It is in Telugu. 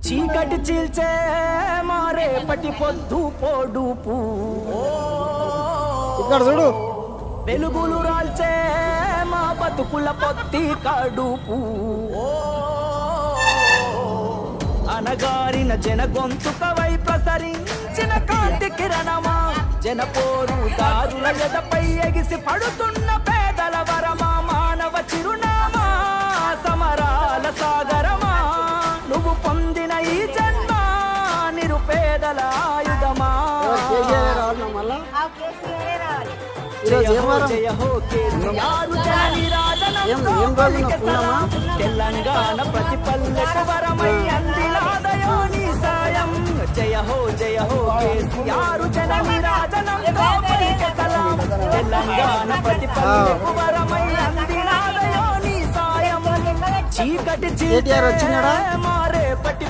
చీకటి చీల్చే మారేపటి పొద్దు పొడుపు ఇక్కడ చూడు వెలుగులు రాల్చే మా బతుకుల పొత్తి కడుపు అనగారిన జన గొంతుకవై ప్రసరించిన కాంతి కిరణమా జన పోరు దారుల ఎదపై ఎగిసి పడుతున్న పేదల వరమా మానవ చిరునామా సమరాల సాగరమా నువ్వు పొందిన ఈ జన్మ నిరుపేదల ఆయుధమా జయ హో కేసీఆర్ తెలంగాణ ప్రతి పల్లెకు వరమై అందిలాదయో నీ సాయం జయ హో కేసీఆర్ జన నిరాజనం సలాం తెలంగాణ ప్రతి పల్లెకు వరమై అందిలాదయో నీ సాయం చీకటి చీకటి మారే పట్టి